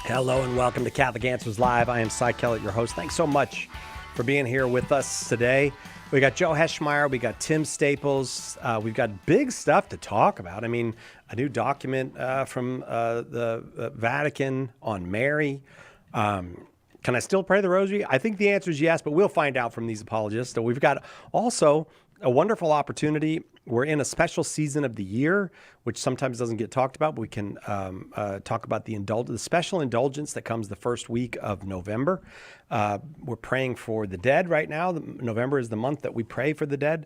Hello and welcome to Catholic Answers Live. I am Cy Kellett, your host. Thanks so much for being here with us today. We got Joe Heschmeyer, we got Tim Staples. We've got big stuff to talk about. I mean, a new document from the Vatican on Mary. Can I still pray the rosary? I think the answer is yes, but we'll find out from these apologists. So we've got also a wonderful opportunity. We're in a special season of the year, which sometimes doesn't get talked about, but we can talk about the special indulgence that comes the first week of November. We're praying for the dead right now. November is the month that we pray for the dead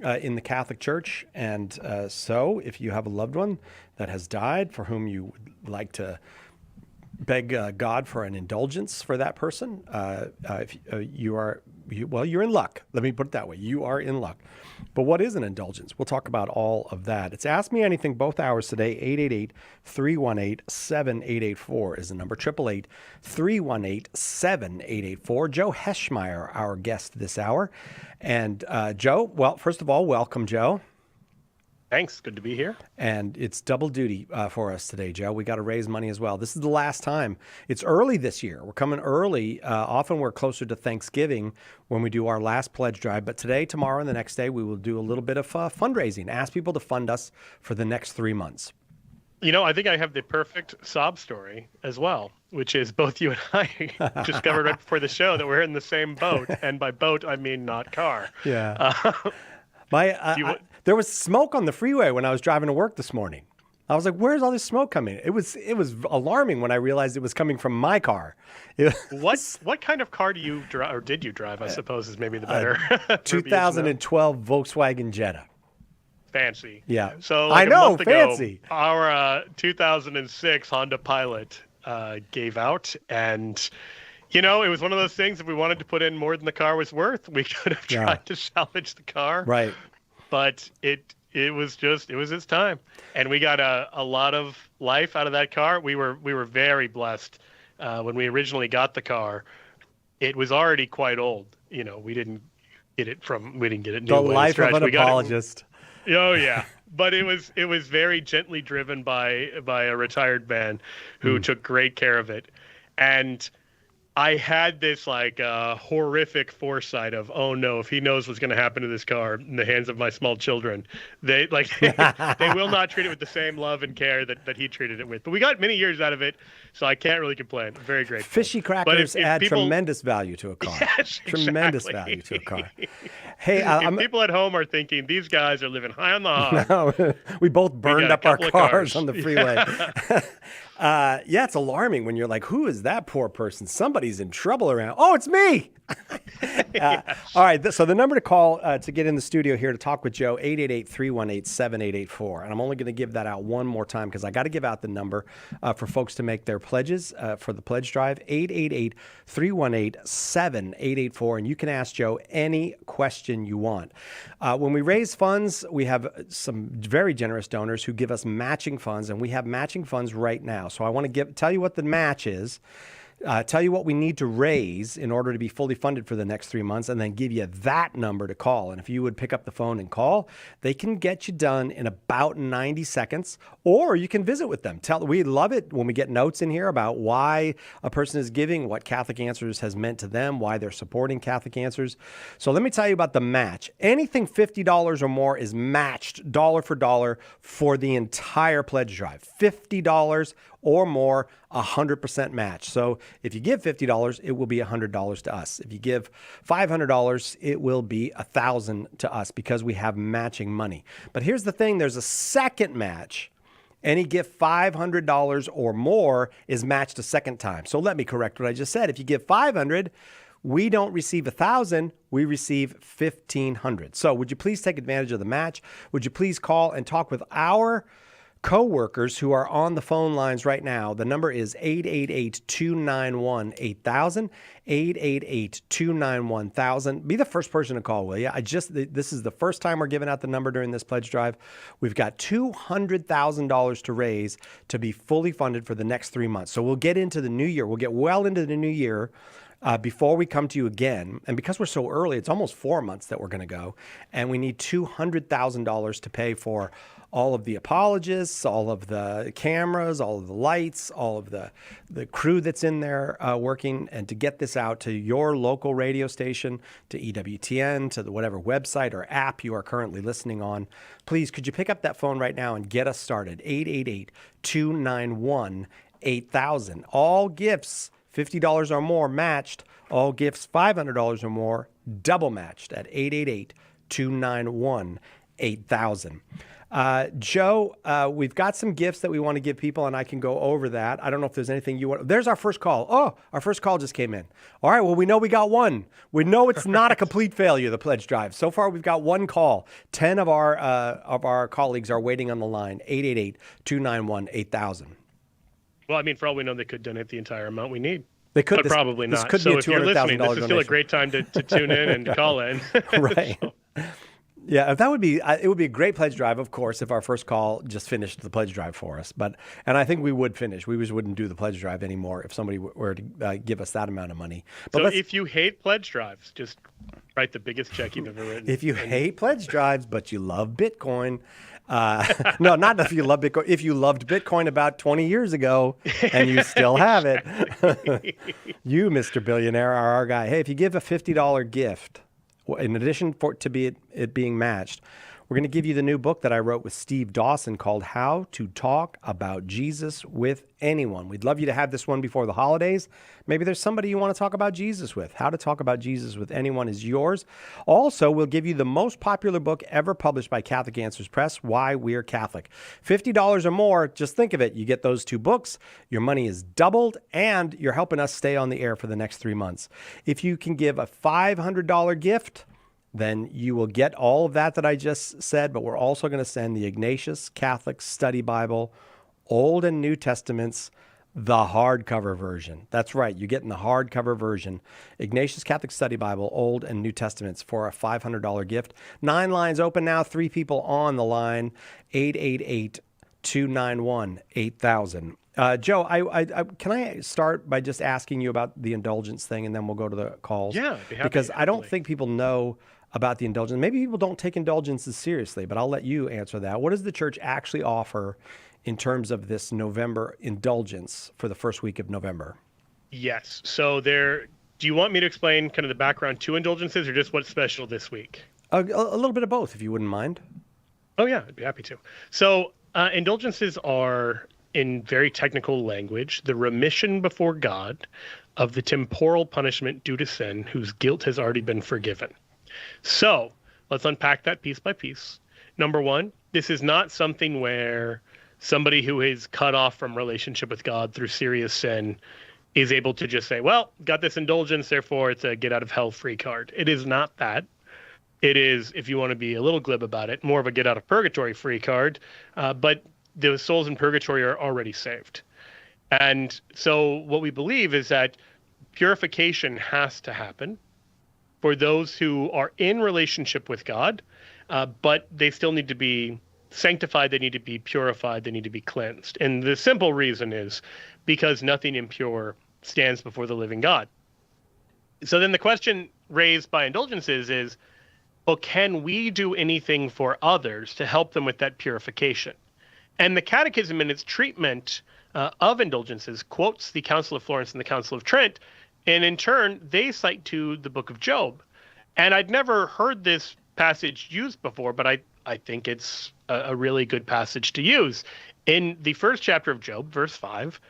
in the Catholic Church. And so if you have a loved one that has died for whom you would like to beg God for an indulgence for that person, if you're in luck. Let me put it that way. You are in luck. But what is an indulgence? We'll talk about all of that. It's Ask Me Anything both hours today. 888-318-7884 is the number. 888-318-7884. Joe Heschmeyer, our guest this hour. And Joe, well, first of all, welcome, Joe. Thanks. Good to be here. And it's double duty for us today, Joe. We got to raise money as well. This is the last time. It's early this year. We're coming early. Often we're closer to Thanksgiving when we do our last pledge drive. But today, tomorrow, and the next day, we will do a little bit of fundraising. Ask people to fund us for the next 3 months. You know, I think I have the perfect sob story as well, which is both you and I discovered right before the show that we're in the same boat. And by boat, I mean not car. Yeah. There was smoke on the freeway when I was driving to work this morning. I was like, where's all this smoke coming? It was alarming when I realized it was coming from my car. What kind of car do you drive, or did you drive, I suppose is maybe the better 2012 Volkswagen Jetta. Fancy. Yeah. So like I know, a month fancy. Ago, our 2006 Honda Pilot gave out, and you know, it was one of those things, if we wanted to put in more than the car was worth, we could have tried to salvage the car. Right. But it was its time. And we got a lot of life out of that car. We were very blessed. When we originally got the car, it was already quite old. You know, we didn't get it new. The life of an apologist. Oh yeah. But it was very gently driven by a retired man who took great care of it. And I had this horrific foresight of, oh no, if he knows what's going to happen to this car in the hands of my small children, they will not treat it with the same love and care that he treated it with. But we got many years out of it, so I can't really complain. I'm very grateful. Fishy crackers add tremendous value to a car. Yes, tremendous exactly. value to a car. Hey, people at home are thinking these guys are living high on the hog. No, we both burned up our cars on the freeway. Yeah. It's alarming when you're like, who is that poor person? Somebody's in trouble around. Oh, it's me. Yes. All right. So the number to call to get in the studio here to talk with Joe, 888-318-7884. And I'm only going to give that out one more time because I got to give out the number for folks to make their pledges for the pledge drive, 888-318-7884. And you can ask Joe any question you want. When we raise funds, we have some very generous donors who give us matching funds, and we have matching funds right now. So I want to tell you what the match is. Tell you what we need to raise in order to be fully funded for the next 3 months, and then give you that number to call. And if you would pick up the phone and call, they can get you done in about 90 seconds, or you can visit with them. We love it when we get notes in here about why a person is giving, what Catholic Answers has meant to them, why they're supporting Catholic Answers. So let me tell you about the match. Anything $50 or more is matched dollar for dollar for the entire pledge drive. $50 or more, 100% match. So if you give $50, it will be $100 to us. If you give $500, it will be $1,000 to us because we have matching money. But here's the thing, there's a second match. Any gift $500 or more is matched a second time. So let me correct what I just said. If you give $500, we don't receive $1,000, we receive $1,500. So would you please take advantage of the match? Would you please call and talk with our co-workers who are on the phone lines right now? The number is 888-291-8000, 888-291-1000. Be the first person to call, will you? This is the first time we're giving out the number during this pledge drive. We've got $200,000 to raise to be fully funded for the next 3 months. So we'll get into the new year. We'll get well into the new year before we come to you again. And because we're so early, it's almost 4 months that we're going to go. And we need $200,000 to pay for all of the apologists, all of the cameras, all of the lights, all of the crew that's in there working, and to get this out to your local radio station, to EWTN, to whatever website or app you are currently listening on. Please, could you pick up that phone right now and get us started? 888-291-8000. All gifts $50 or more matched. All gifts $500 or more double matched at 888-291-8000. Joe, we've got some gifts that we want to give people, and I can go over that. I don't know if there's anything you want. There's our first call. Oh, our first call just came in. All right, well, we know we got one. We know it's not a complete failure, the pledge drive. So far, we've got one call. 10 of our colleagues are waiting on the line. 888-291-8000. Well, I mean, for all we know, they could donate the entire amount we need. They could, but probably this not. Could so be a if you're listening, this is donation. still a great time to tune in and call in. Right. So. Yeah, that would be. It would be a great pledge drive, of course, if our first call just finished the pledge drive for us. And I think we would finish. We just wouldn't do the pledge drive anymore if somebody were to give us that amount of money. But so if you hate pledge drives, just write the biggest check you've ever written. If you hate pledge drives, but you love Bitcoin. No, not if you love Bitcoin. If you loved Bitcoin about 20 years ago and you still have it, you, Mr. Billionaire, are our guy. Hey, if you give a $50 gift, in addition to it being matched, we're going to give you the new book that I wrote with Steve Dawson called How to Talk About Jesus with Anyone. We'd love you to have this one before the holidays. Maybe there's somebody you want to talk about Jesus with. How to Talk About Jesus with Anyone is yours. Also, we'll give you the most popular book ever published by Catholic Answers Press, Why We're Catholic. $50 or more, just think of it. You get those two books, your money is doubled, and you're helping us stay on the air for the next 3 months. If you can give a $500 gift, then you will get all of that I just said, but we're also going to send the Ignatius Catholic Study Bible, Old and New Testaments, the hardcover version. That's right, you're getting the hardcover version. Ignatius Catholic Study Bible, Old and New Testaments for a $500 gift. 9 lines open now, 3 people on the line, 888-291-8000. Joe, I can I start by just asking you about the indulgence thing, and then we'll go to the calls? Yeah, because I don't think people know about the indulgence. Maybe people don't take indulgences seriously, but I'll let you answer that. What does the church actually offer in terms of this November indulgence for the first week of November? Yes. So do you want me to explain kind of the background to indulgences, or just what's special this week? A little bit of both, if you wouldn't mind. Oh, yeah, I'd be happy to. So indulgences are, in very technical language, the remission before God of the temporal punishment due to sin whose guilt has already been forgiven. So let's unpack that piece by piece. Number one, this is not something where somebody who is cut off from relationship with God through serious sin is able to just say, well, got this indulgence, therefore it's a get out of hell free card. It is not that. It is, if you want to be a little glib about it, more of a get out of purgatory free card. But the souls in purgatory are already saved. And so what we believe is that purification has to happen for those who are in relationship with God, but they still need to be sanctified, they need to be purified, they need to be cleansed. And the simple reason is because nothing impure stands before the living God. So then the question raised by indulgences is, well, can we do anything for others to help them with that purification? And the Catechism in its treatment of indulgences quotes the Council of Florence and the Council of Trent, and in turn, they cite to the book of Job. And I'd never heard this passage used before, but I think it's a really good passage to use. In the first chapter of Job, verse 5,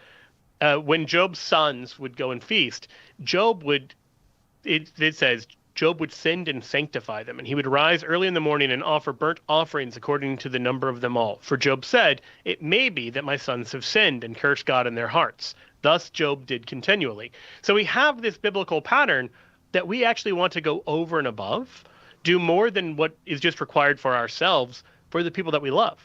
when Job's sons would go and feast, it says, Job would send and sanctify them, and he would rise early in the morning and offer burnt offerings according to the number of them all. For Job said, it may be that my sons have sinned and cursed God in their hearts. Thus Job did continually. So we have this biblical pattern that we actually want to go over and above, do more than what is just required for ourselves, for the people that we love.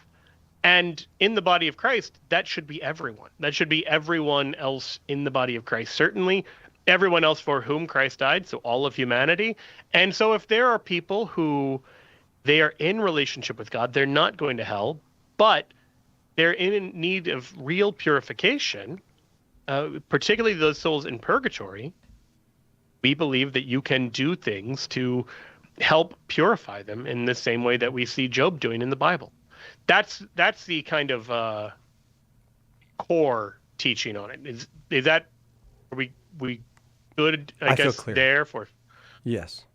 And in the body of Christ, that should be everyone. That should be everyone else in the body of Christ, certainly everyone else for whom Christ died, so all of humanity. And so if there are people who they are in relationship with God, they're not going to hell, but they're in need of real purification, particularly those souls in purgatory, we believe that you can do things to help purify them in the same way that we see Job doing in the Bible. that's the kind of core teaching on it. Is that, are we good? I feel guess clear. there for. Yes.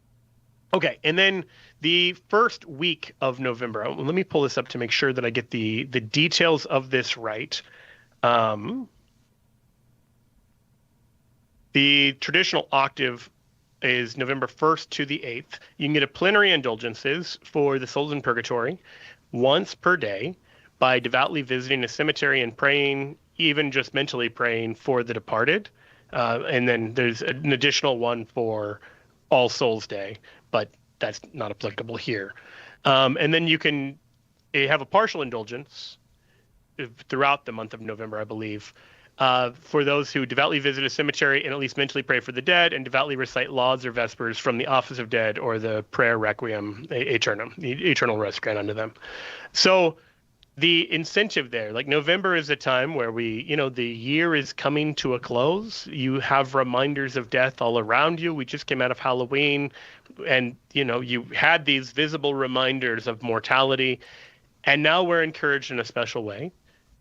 Okay, and then the first week of November. Let me pull this up to make sure that I get the details of this right. The traditional octave is November 1st to the 8th. You can get a plenary indulgences for the souls in purgatory once per day by devoutly visiting a cemetery and praying, even just mentally praying for the departed. And then there's an additional one for All Souls Day, but that's not applicable here. And then you can have a partial indulgence throughout the month of November, I believe, for those who devoutly visit a cemetery and at least mentally pray for the dead and devoutly recite lauds or vespers from the office of dead or the prayer requiem aeternum, the eternal rest grant unto them. So the incentive there, like November is a time where the year is coming to a close. You have reminders of death all around you. We just came out of Halloween and, you had these visible reminders of mortality. And now we're encouraged in a special way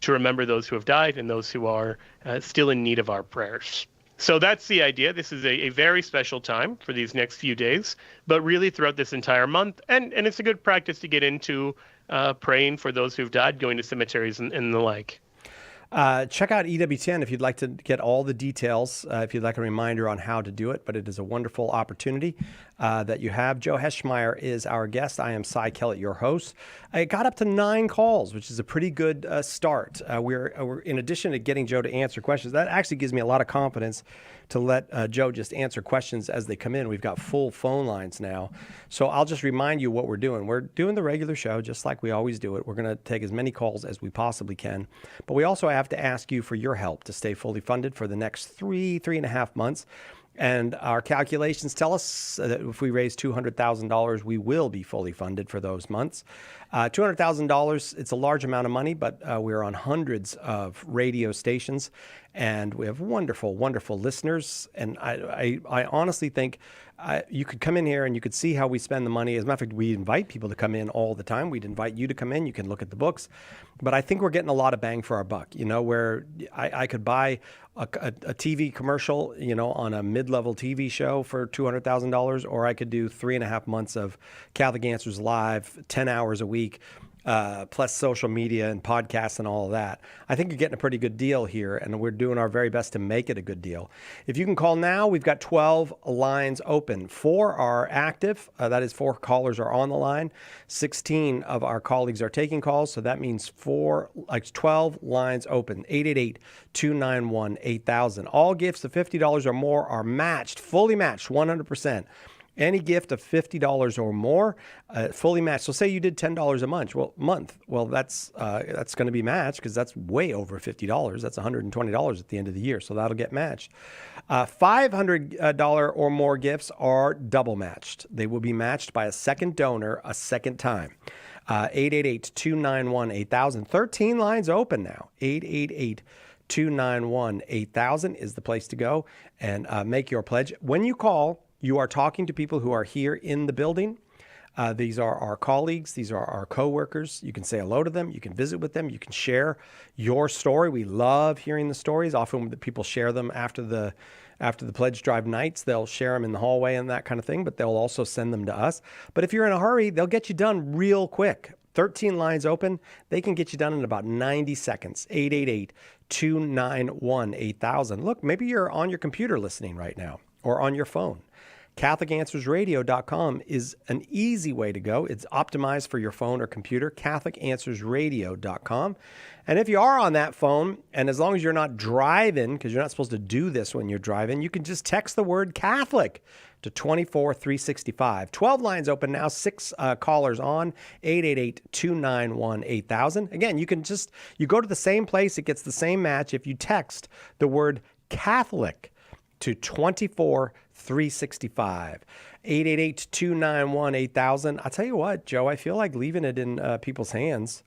to remember those who have died and those who are still in need of our prayers. So that's the idea. This is a very special time for these next few days, but really throughout this entire month. And it's a good practice to get into praying for those who've died, going to cemeteries and the like. Check out EWTN if you'd like to get all the details, if you'd like a reminder on how to do it, but it is a wonderful opportunity that you have. Joe Heschmeyer is our guest. I am Cy Kellett, your host. I got up to 9 calls, which is a pretty good start. We're in addition to getting Joe to answer questions, that actually gives me a lot of confidence to let Joe just answer questions as they come in. We've got full phone lines now. So I'll just remind you what we're doing. We're doing the regular show just like we always do it. We're going to take as many calls as we possibly can. But we also have to ask you for your help to stay fully funded for the next 3.5 months. And our calculations tell us that if we raise $200,000, we will be fully funded for those months. $200,000, it's a large amount of money, but we're on hundreds of radio stations, and we have wonderful, wonderful listeners. And I honestly think you could come in here and you could see how we spend the money. As a matter of fact, we invite people to come in all the time. We'd invite you to come in. You can look at the books. But I think we're getting a lot of bang for our buck, where I could buy a TV commercial, on a mid-level TV show for $200,000, or I could do 3.5 months of Catholic Answers Live, 10 hours a week, plus social media and podcasts and all of that. I think you're getting a pretty good deal here, and we're doing our very best to make it a good deal. If you can call now, we've got 12 lines open. 4 are active. That is 4 callers are on the line. 16 of our colleagues are taking calls, so that means 12 lines open. 888-291-8000. All gifts of $50 or more are matched, fully matched, 100%. Any gift of $50 or more, fully matched. So say you did $10 a month. Well, that's going to be matched because that's way over $50. That's $120 at the end of the year. So that'll get matched. $500 or more gifts are double matched. They will be matched by a second donor a second time. 888-291-8000. 13 lines open now. 888-291-8000 is the place to go and make your pledge. When you call, you are talking to people who are here in the building. These are our colleagues. These are our coworkers. You can say hello to them. You can visit with them. You can share your story. We love hearing the stories. Often the people share them after the pledge drive nights. They'll share them in the hallway and that kind of thing, but they'll also send them to us. But if you're in a hurry, they'll get you done real quick. 13 lines open. They can get you done in about 90 seconds. 888-291-8000. Look, maybe you're on your computer listening right now or on your phone. CatholicAnswersRadio.com is an easy way to go. It's optimized for your phone or computer, CatholicAnswersRadio.com. And if you are on that phone, and as long as you're not driving, because you're not supposed to do this when you're driving, you can just text the word Catholic to 24365. 12 lines open now, 6 callers on, 888-291-8000. Again, you go to the same place, it gets the same match if you text the word Catholic to 24365. 888-291-8000. I'll tell you what, Joe, I feel like leaving it in people's hands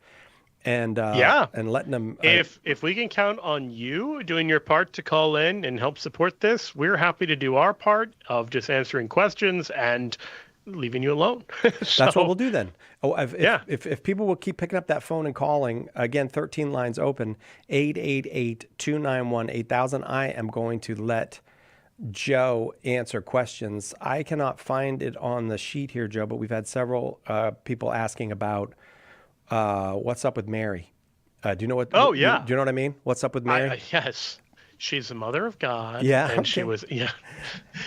and letting them. If we can count on you doing your part to call in and help support this, we're happy to do our part of just answering questions and leaving you alone. That's what we'll do then. Oh, Yeah. if people will keep picking up that phone and calling, again, 13 lines open, 888-291-8000. I am going to let Joe answer questions. I cannot find it on the sheet here, Joe, but we've had several people asking about what's up with Mary. Do you know what? Oh, Do yeah. you know what I mean? What's up with Mary? Yes. She's the mother of God. Yeah, And okay. she was, yeah.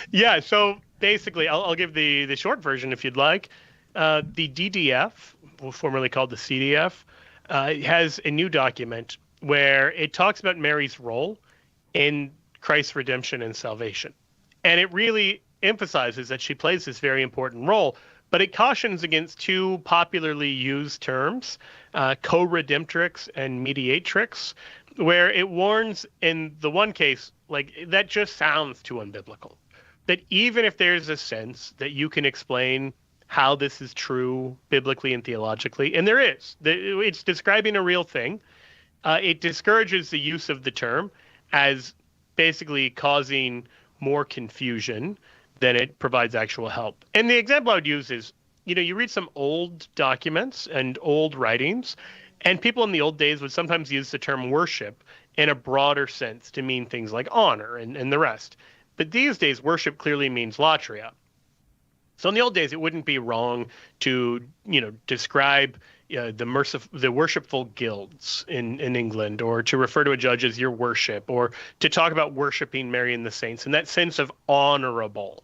Yeah. So basically, I'll give the short version if you'd like. The DDF, formerly called the CDF, has a new document where it talks about Mary's role in Christ's redemption and salvation. And it really emphasizes that she plays this very important role, but it cautions against two popularly used terms, co-redemptrix and mediatrix, where it warns in the one case, like, that just sounds too unbiblical. That even if there's a sense that you can explain how this is true biblically and theologically, and there is, it's describing a real thing, it discourages the use of the term as basically causing more confusion than it provides actual help. And the example I would use is, you read some old documents and old writings, and people in the old days would sometimes use the term worship in a broader sense to mean things like honor and the rest. But these days, worship clearly means latria. So in the old days, it wouldn't be wrong to, describe the worshipful guilds in England, or to refer to a judge as your worship, or to talk about worshiping Mary and the saints in that sense of honorable.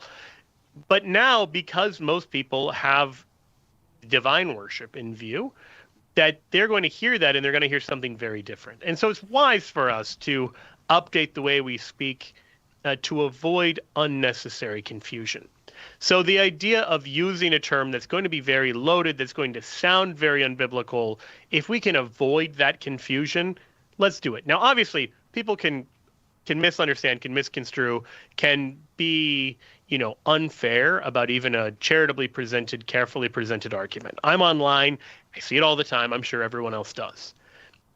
But now, because most people have divine worship in view, that they're going to hear that and they're going to hear something very different. And so it's wise for us to update the way we speak to avoid unnecessary confusion. So the idea of using a term that's going to be very loaded, that's going to sound very unbiblical, if we can avoid that confusion, let's do it. Now, obviously, people can misunderstand, can misconstrue, can be, unfair about even a charitably presented, carefully presented argument. I'm online. I see it all the time. I'm sure everyone else does.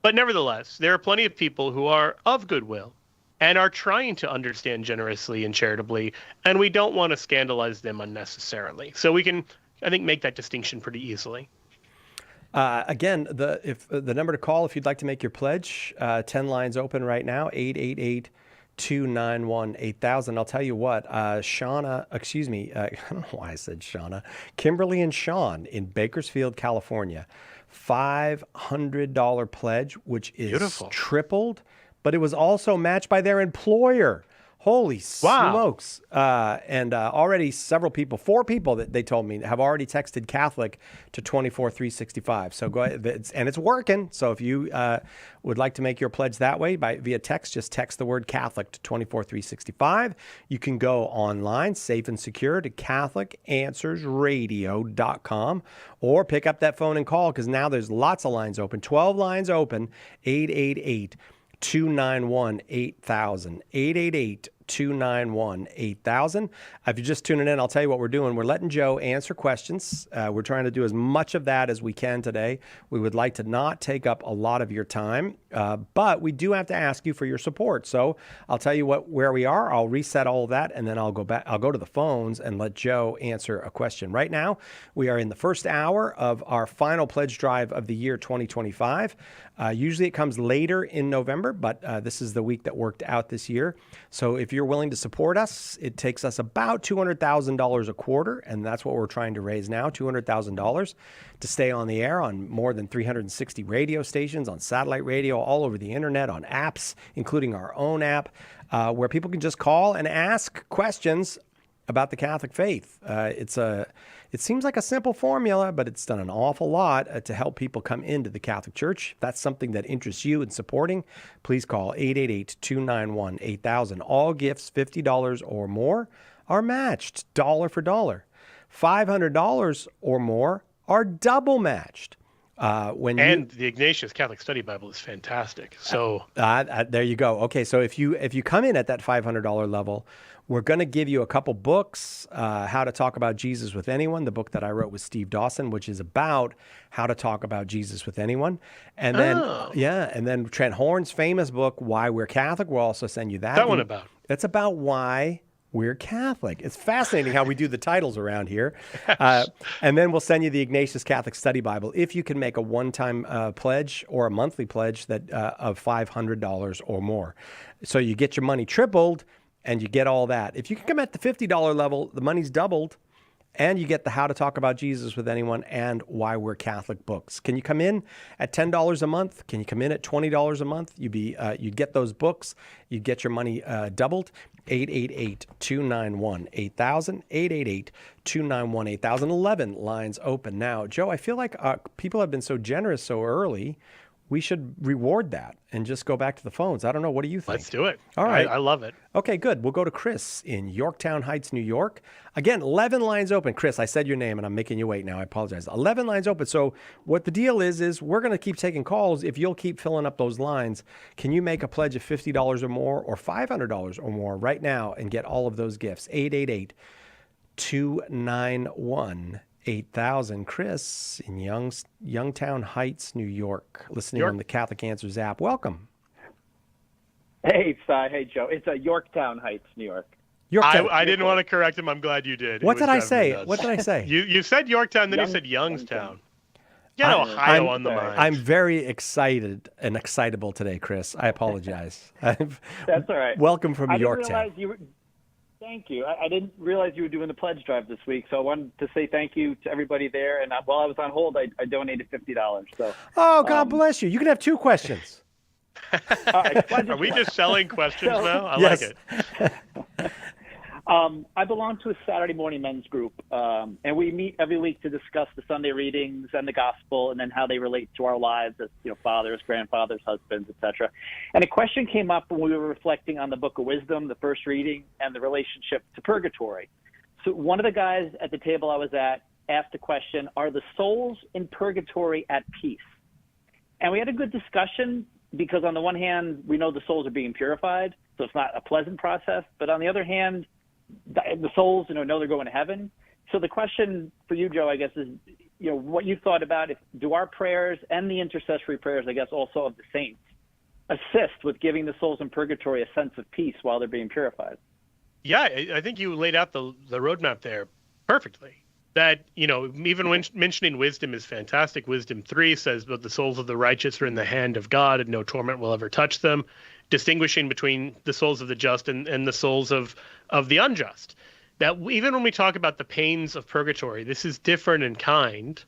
But nevertheless, there are plenty of people who are of goodwill and are trying to understand generously and charitably, and we don't want to scandalize them unnecessarily. So we can, I think, make that distinction pretty easily. Again, the number to call if you'd like to make your pledge, 10 lines open right now, 888-291-8000. I'll tell you what, I don't know why I said Shauna, Kimberly and Sean in Bakersfield, California, $500 pledge, which is beautiful, tripled, but it was also matched by their employer. Holy smokes. And already several people, 4 people that they told me, have already texted Catholic to 24365. So go ahead, and it's working. So if you would like to make your pledge that way via text, just text the word Catholic to 24365. You can go online, safe and secure, to CatholicAnswersRadio.com, or pick up that phone and call, because now there's lots of lines open, 12 lines open, 888-291-8000, 888-291-8000. If you're just tuning in, I'll tell you what we're doing. We're letting Joe answer questions. We're trying to do as much of that as we can today. We would like to not take up a lot of your time, but we do have to ask you for your support. So I'll tell you where we are. I'll reset all of that, and then I'll go back. I'll go to the phones and let Joe answer a question. Right now, we are in the first hour of our final pledge drive of the year 2025. Usually it comes later in November, but this is the week that worked out this year. So if you're willing to support us, it takes us about $200,000 a quarter, and that's what we're trying to raise now, $200,000 to stay on the air on more than 360 radio stations, on satellite radio, all over the internet, on apps, including our own app, where people can just call and ask questions about the Catholic faith. It seems like a simple formula, but it's done an awful lot to help people come into the Catholic Church. If that's something that interests you in supporting, please call 888-291-8000. All gifts $50 or more are matched dollar for dollar. $500 or more are double matched. And the Ignatius Catholic Study Bible is fantastic. So there you go. Okay, so if you come in at that $500 level, we're going to give you a couple books, How to Talk About Jesus with Anyone, the book that I wrote with Steve Dawson, which is about how to talk about Jesus with anyone. And then, and then Trent Horn's famous book, Why We're Catholic, we'll also send you that. That one about? It's about why We're Catholic. It's fascinating how we do the titles around here. And then we'll send you the Ignatius Catholic Study Bible if you can make a one-time pledge or a monthly pledge that of $500 or more. So you get your money tripled and you get all that. If you can come at the $50 level, the money's doubled. And you get the How to Talk About Jesus with Anyone and Why We're Catholic books. Can you come in at $10 a month? Can you come in at $20 a month? You'd get those books. You'd get your money doubled. 888-291-8000. 888-291-8000. 11 lines open now. Joe, I feel like people have been so generous so early. We should reward that and just go back to the phones. I don't know. What do you think? Let's do it. All right. I love it. Okay, good. We'll go to Chris in Yorktown Heights, New York. Again, 11 lines open. Chris, I said your name and I'm making you wait now. I apologize. 11 lines open. So what the deal is we're going to keep taking calls. If you'll keep filling up those lines, can you make a pledge of $50 or more or $500 or more right now and get all of those gifts? 888-291-8000. Chris in Youngtown Heights, New York, listening on the Catholic Answers app. Welcome. Hey, Cy. Hey, Joe. It's Yorktown Heights, New York. Yorktown. I didn't want to correct him. I'm glad you did. What did I say? What did I say? You said Yorktown, then you said Youngstown. Get Ohio on the mind. I'm very excited and excitable today, Chris. I apologize. That's all right. Welcome from Yorktown. Thank you. I didn't realize you were doing the pledge drive this week, so I wanted to say thank you to everybody there. And while I was on hold, I donated $50. So. Oh, God bless you. You can have two questions. Are we just selling questions now? I yes. like it. I belong to a Saturday morning men's group, and we meet every week to discuss the Sunday readings and the gospel, and then how they relate to our lives as fathers, grandfathers, husbands, etc. And a question came up when we were reflecting on the Book of Wisdom, the first reading, and the relationship to purgatory. So one of the guys at the table I was at asked the question: are the souls in purgatory at peace? And we had a good discussion, because on the one hand, we know the souls are being purified, so it's not a pleasant process. But on the other hand, the souls, know they're going to heaven. So the question for you, Joe, I guess, is, what you thought about do our prayers and the intercessory prayers, I guess, also of the saints, assist with giving the souls in purgatory a sense of peace while they're being purified? Yeah, I think you laid out the roadmap there perfectly. That, even when mentioning wisdom is fantastic. Wisdom 3 says, but the souls of the righteous are in the hand of God, and no torment will ever touch them, distinguishing between the souls of the just and the souls of the unjust. That even when we talk about the pains of purgatory, this is different in kind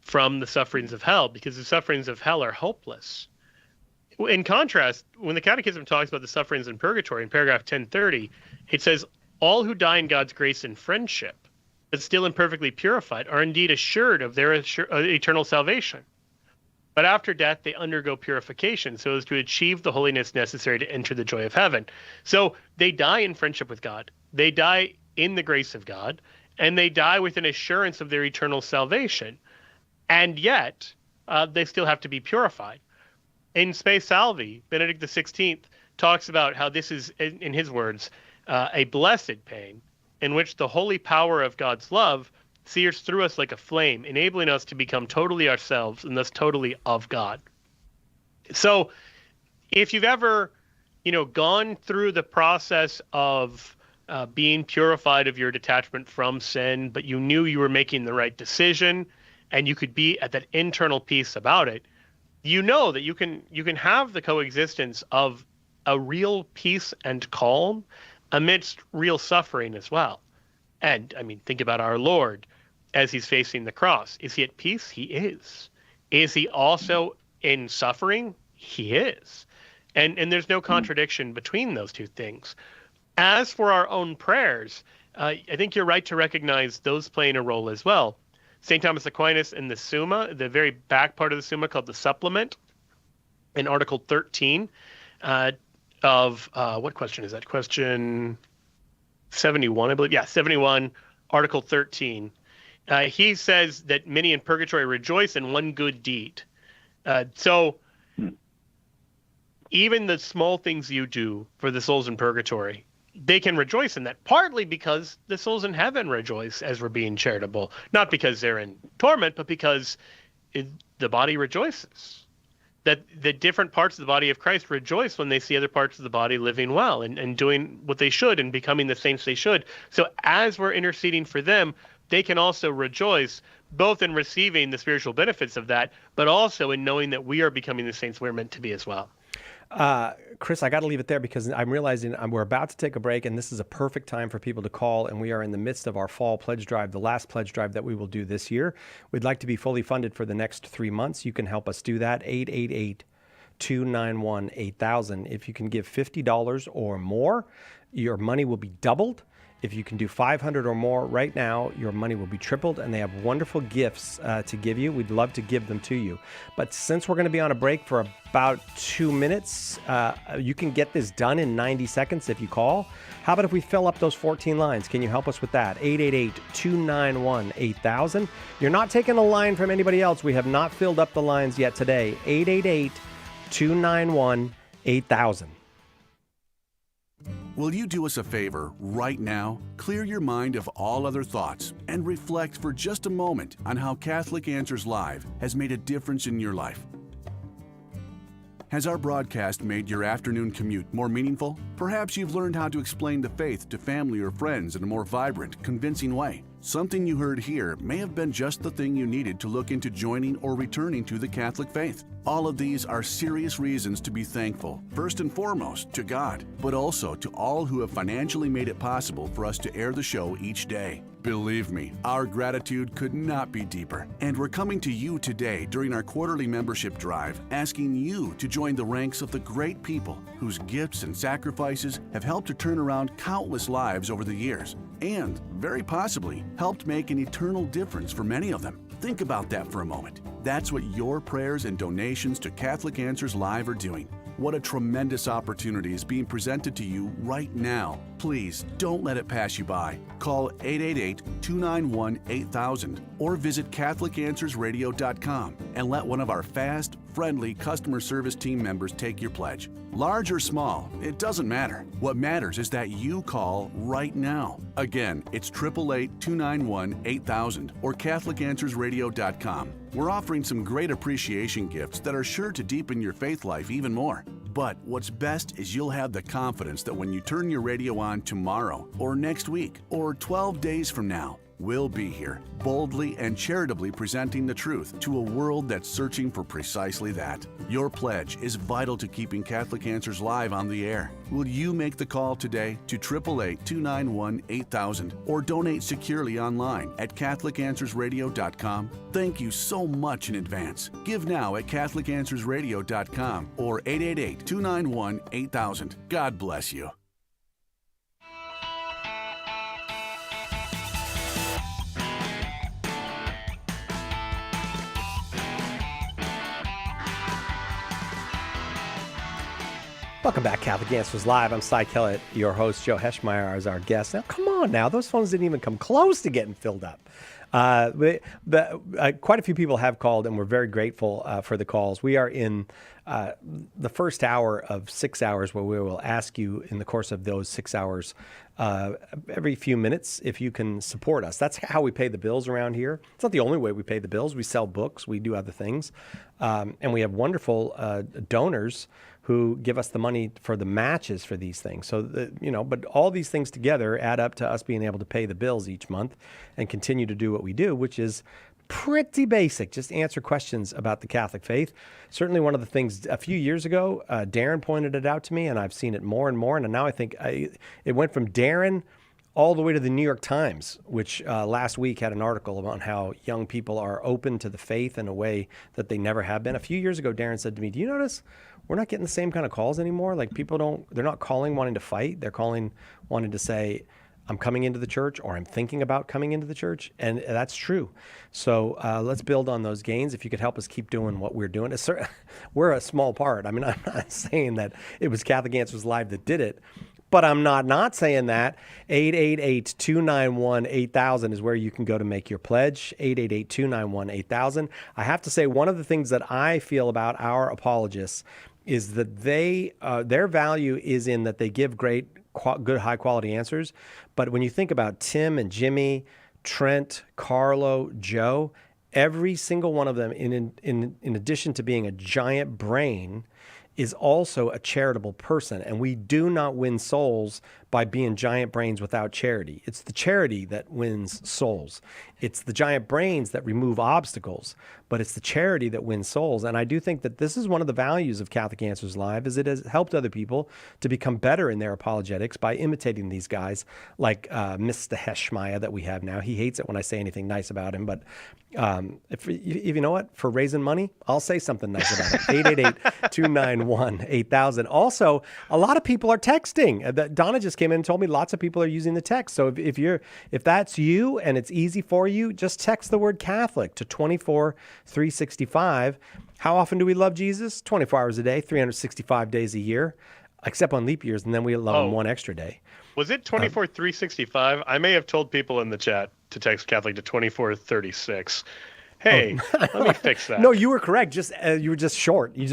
from the sufferings of hell, because the sufferings of hell are hopeless. In contrast, when the Catechism talks about the sufferings in purgatory, in paragraph 1030, it says, all who die in God's grace and friendship, but still imperfectly purified, are indeed assured of their eternal salvation. But after death, they undergo purification so as to achieve the holiness necessary to enter the joy of heaven. So they die in friendship with God. They die in the grace of God, and they die with an assurance of their eternal salvation. And yet, they still have to be purified. In Spe Salvi, Benedict XVI talks about how this is, in his words, a blessed pain, in which the holy power of God's love sears through us like a flame, enabling us to become totally ourselves and thus totally of God. So if you've ever, gone through the process of being purified of your detachment from sin, but you knew you were making the right decision and you could be at that internal peace about it, you know that you can have the coexistence of a real peace and calm amidst real suffering as well. And think about our Lord as he's facing the cross. Is he at peace? He is. Is he also in suffering? He is. And there's no contradiction between those two things. As for our own prayers, I think you're right to recognize those playing a role as well. St. Thomas Aquinas in the Summa, the very back part of the Summa called the Supplement, in Article 13, what question is that? Question 71, I believe. Yeah, 71, Article 13. He says that many in purgatory rejoice in one good deed. So even the small things you do for the souls in purgatory, they can rejoice in that, partly because the souls in heaven rejoice as we're being charitable, not because they're in torment, but because the body rejoices. that the different parts of the body of Christ rejoice when they see other parts of the body living well and doing what they should and becoming the saints they should. So as we're interceding for them, they can also rejoice both in receiving the spiritual benefits of that, but also in knowing that we are becoming the saints we're meant to be as well. Chris, I got to leave it there because I'm realizing we're about to take a break, and this is a perfect time for people to call, and we are in the midst of our fall pledge drive, the last pledge drive that we will do this year. We'd like to be fully funded for the next 3 months. You can help us do that, 888-291-8000. If you can give $50 or more, your money will be doubled. If you can do 500 or more right now, your money will be tripled, and they have wonderful gifts to give you. We'd love to give them to you. But since we're going to be on a break for about 2 minutes, you can get this done in 90 seconds if you call. How about if we fill up those 14 lines? Can you help us with that? 888-291-8000. You're not taking a line from anybody else. We have not filled up the lines yet today. 888-291-8000. Will you do us a favor right now? Clear your mind of all other thoughts and reflect for just a moment on how Catholic Answers Live has made a difference in your life. Has our broadcast made your afternoon commute more meaningful? Perhaps you've learned how to explain the faith to family or friends in a more vibrant, convincing way. Something you heard here may have been just the thing you needed to look into joining or returning to the Catholic faith. All of these are serious reasons to be thankful, first and foremost to God, but also to all who have financially made it possible for us to air the show each day. Believe me, our gratitude could not be deeper. And we're coming to you today during our quarterly membership drive, asking you to join the ranks of the great people whose gifts and sacrifices have helped to turn around countless lives over the years, and, very possibly, helped make an eternal difference for many of them. Think about that for a moment. That's what your prayers and donations to Catholic Answers Live are doing. What a tremendous opportunity is being presented to you right now. Please don't let it pass you by. Call 888-291-8000 or visit CatholicAnswersRadio.com and let one of our fast, friendly customer service team members take your pledge. Large or small, it doesn't matter. What matters is that you call right now. Again, it's 888-291-8000 or CatholicAnswersRadio.com. We're offering some great appreciation gifts that are sure to deepen your faith life even more. But what's best is you'll have the confidence that when you turn your radio on tomorrow, or next week, or 12 days from now, we'll be here, boldly and charitably presenting the truth to a world that's searching for precisely that. Your pledge is vital to keeping Catholic Answers Live on the air. Will you make the call today to 888-291-8000 or donate securely online at CatholicAnswersRadio.com? Thank you so much in advance. Give now at CatholicAnswersRadio.com or 888-291-8000. God bless you. Welcome back, Catholic Answers Live. I'm Cy Kellett, your host. Joe Heschmeyer is our guest. Now, come on now. Those phones didn't even come close to getting filled up. Quite a few people have called, and we're very grateful for the calls. We are in the first hour of 6 hours where we will ask you in the course of those 6 hours every few minutes if you can support us. That's how we pay the bills around here. It's not the only way we pay the bills. We sell books. We do other things. And we have wonderful donors who give us the money for the matches for these things. So, but all these things together add up to us being able to pay the bills each month and continue to do what we do, which is pretty basic. Just answer questions about the Catholic faith. Certainly one of the things a few years ago, Darren pointed it out to me, and I've seen it more and more. And now I think it went from Darren all the way to the New York Times, which last week had an article about how young people are open to the faith in a way that they never have been. A few years ago, Darren said to me, "Do you notice we're not getting the same kind of calls anymore? Like they're not calling wanting to fight. They're calling wanting to say, I'm coming into the church, or I'm thinking about coming into the church." And that's true. So let's build on those gains. If you could help us keep doing what we're doing. We're a small part. I mean, I'm not saying that it was Catholic Answers Live that did it, but I'm not saying that. 888-291-8000 is where you can go to make your pledge. 888-291-8000. I have to say, one of the things that I feel about our apologists is that their value is in that they give good, high quality answers. But when you think about Tim and Jimmy, Trent, Carlo, Joe, every single one of them, in addition to being a giant brain, is also a charitable person. And we do not win souls by being giant brains without charity. It's the charity that wins souls. It's the giant brains that remove obstacles, but it's the charity that wins souls. And I do think that this is one of the values of Catholic Answers Live, is it has helped other people to become better in their apologetics by imitating these guys like Mr. Heschmeyer that we have now. He hates it when I say anything nice about him, but if you know what, for raising money, I'll say something nice about it. 888-291-8000. Also, a lot of people are texting. Donna just came in and told me lots of people are using the text. So if that's you and it's easy for you, just text the word Catholic to 24365. How often do we love Jesus? 24 hours a day, 365 days a year, except on leap years, and then we love him one extra day. Was it 24,365? I may have told people in the chat to text Catholic to 2436. Hey, let me fix that. No, you were correct. Just you were just short. You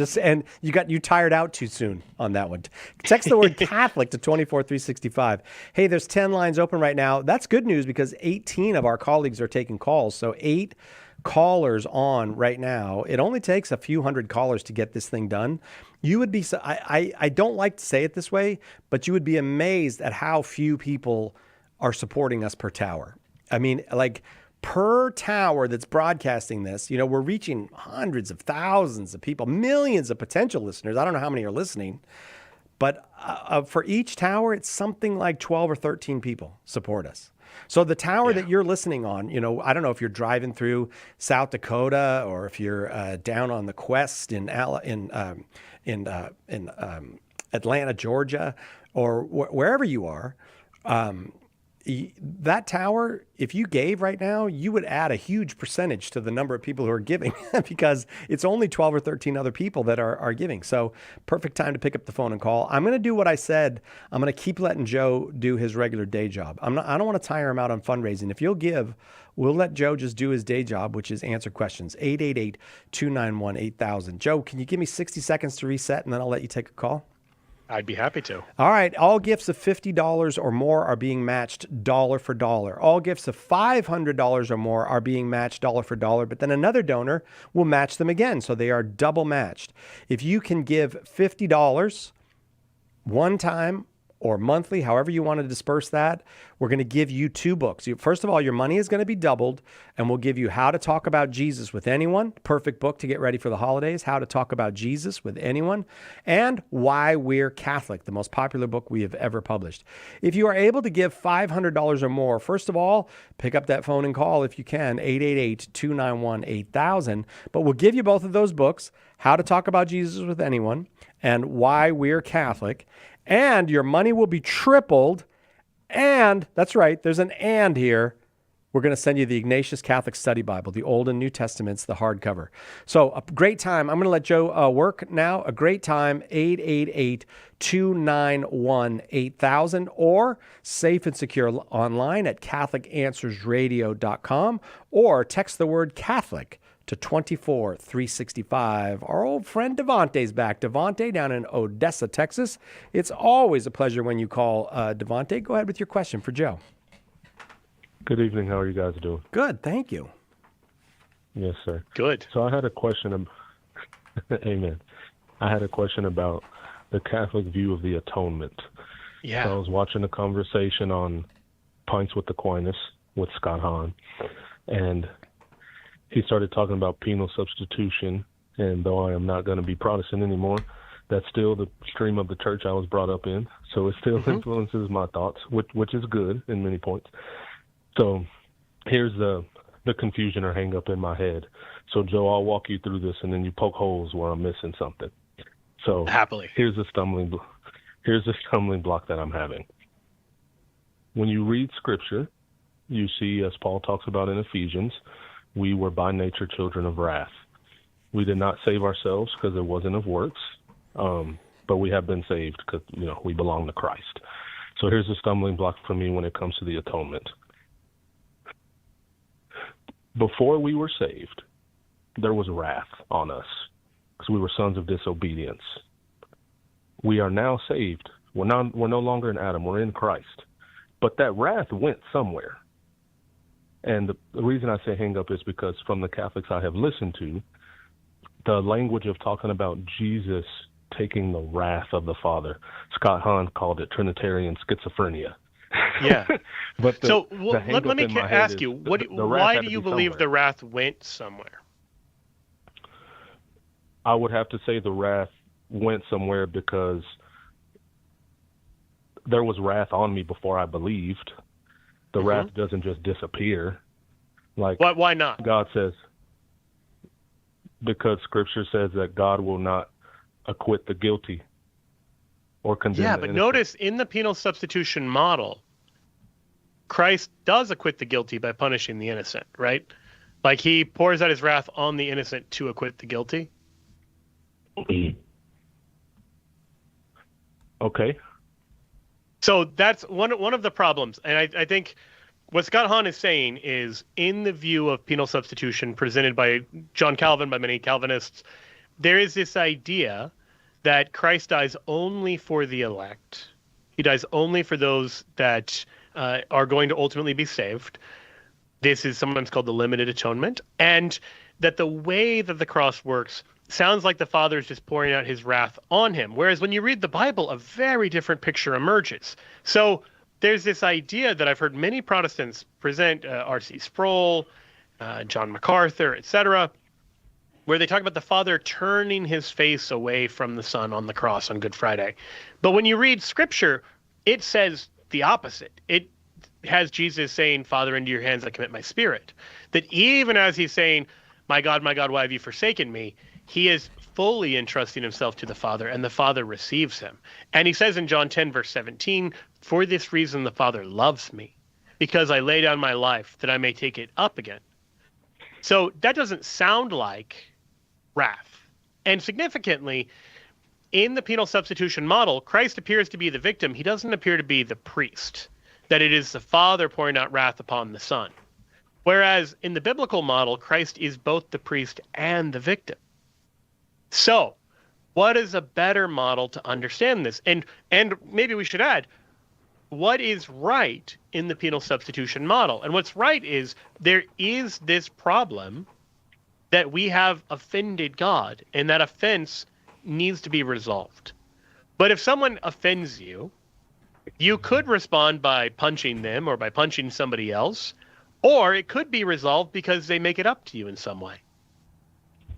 tired out too soon on that one. Text the word Catholic to 24365. Hey, there's 10 lines open right now. That's good news because 18 of our colleagues are taking calls. So 8 callers on right now. It only takes a few hundred callers to get this thing done. You would be, I don't like to say it this way, but you would be amazed at how few people are supporting us per tower. I mean, like per tower that's broadcasting this, we're reaching hundreds of thousands of people, millions of potential listeners. I don't know how many are listening, but for each tower, it's something like 12 or 13 people support us. So the tower that you're listening on, I don't know if you're driving through South Dakota or if you're down on the Quest in Atlanta, Georgia, or wherever you are. That tower, if you gave right now, you would add a huge percentage to the number of people who are giving because it's only 12 or 13 other people that are giving. So perfect time to pick up the phone and call. I'm going to do what I said. I'm going to keep letting Joe do his regular day job. I don't want to tire him out on fundraising. If you'll give, we'll let Joe just do his day job, which is answer questions. 888-291-8000. Joe, can you give me 60 seconds to reset and then I'll let you take a call? I'd be happy to. All right. All gifts of $50 or more are being matched dollar for dollar. All gifts of $500 or more are being matched dollar for dollar, but then another donor will match them again. So they are double matched. If you can give $50 one time or monthly, however you want to disperse that, we're going to give you 2 books. First of all, your money is going to be doubled, and we'll give you How to Talk About Jesus with Anyone, perfect book to get ready for the holidays, How to Talk About Jesus with Anyone, and Why We're Catholic, the most popular book we have ever published. If you are able to give $500 or more, first of all, pick up that phone and call if you can, 888-291-8000, but we'll give you both of those books, How to Talk About Jesus with Anyone and Why We're Catholic, and your money will be tripled. And that's right, there's an and here. We're going to send you the Ignatius Catholic Study Bible, the Old and New Testaments, the hardcover. So a great time. I'm going to let Joe work now. A great time, 888-291-8000, or safe and secure online at CatholicAnswersRadio.com, or text the word Catholic to 24365. Our old friend Devontae's back. Devontae down in Odessa, Texas. It's always a pleasure when you call Devontae. Go ahead with your question for Joe. Good evening. How are you guys doing? Good, thank you. Yes, sir. Good. So I had a question. Amen. I had a question about the Catholic view of the Atonement. Yeah. So I was watching a conversation on Pints with Aquinas with Scott Hahn, and he started talking about penal substitution, and though I am not going to be Protestant anymore, that's still the stream of the church I was brought up in. So it still influences my thoughts, which is good in many points. So here's the confusion or hang up in my head. So Joe, I'll walk you through this, and then you poke holes where I'm missing something. So happily, here's the stumbling block that I'm having. When you read Scripture, you see, as Paul talks about in Ephesians, we were by nature children of wrath. We did not save ourselves because it wasn't of works, but we have been saved because we belong to Christ. So here's the stumbling block for me when it comes to the atonement. Before we were saved, there was wrath on us because we were sons of disobedience. We are now saved. We're no longer in Adam. We're in Christ. But that wrath went somewhere. And the reason I say hang up is because from the Catholics I have listened to, the language of talking about Jesus taking the wrath of the Father, Scott Hahn called it Trinitarian schizophrenia. Yeah. But let me ask you, why do you believe the wrath went somewhere? I would have to say the wrath went somewhere because there was wrath on me before I believed. The wrath doesn't just disappear. Like, why not? God says, because Scripture says that God will not acquit the guilty or condemn the innocent. Notice in the penal substitution model, Christ does acquit the guilty by punishing the innocent, right? Like he pours out his wrath on the innocent to acquit the guilty. Okay. So that's one of the problems. And I think what Scott Hahn is saying is, in the view of penal substitution presented by John Calvin, by many Calvinists, there is this idea that Christ dies only for the elect. He dies only for those that are going to ultimately be saved. This is sometimes called the limited atonement. And that the way that the cross works sounds like the Father is just pouring out his wrath on him. Whereas when you read the Bible, a very different picture emerges. So there's this idea that I've heard many Protestants present, R.C. Sproul, John MacArthur, etc., where they talk about the Father turning his face away from the Son on the cross on Good Friday. But when you read Scripture, it says the opposite. It has Jesus saying, Father, into your hands I commit my spirit. That even as he's saying, my God, why have you forsaken me? He is fully entrusting himself to the Father, and the Father receives him. And he says in John 10, verse 17, for this reason the Father loves me, because I lay down my life that I may take it up again. So that doesn't sound like wrath. And significantly, in the penal substitution model, Christ appears to be the victim. He doesn't appear to be the priest, that it is the Father pouring out wrath upon the Son. Whereas in the biblical model, Christ is both the priest and the victim. So, what is a better model to understand this? And maybe we should add, what is right in the penal substitution model? And what's right is there is this problem that we have offended God, and that offense needs to be resolved. But if someone offends you, you could respond by punching them or by punching somebody else, or it could be resolved because they make it up to you in some way.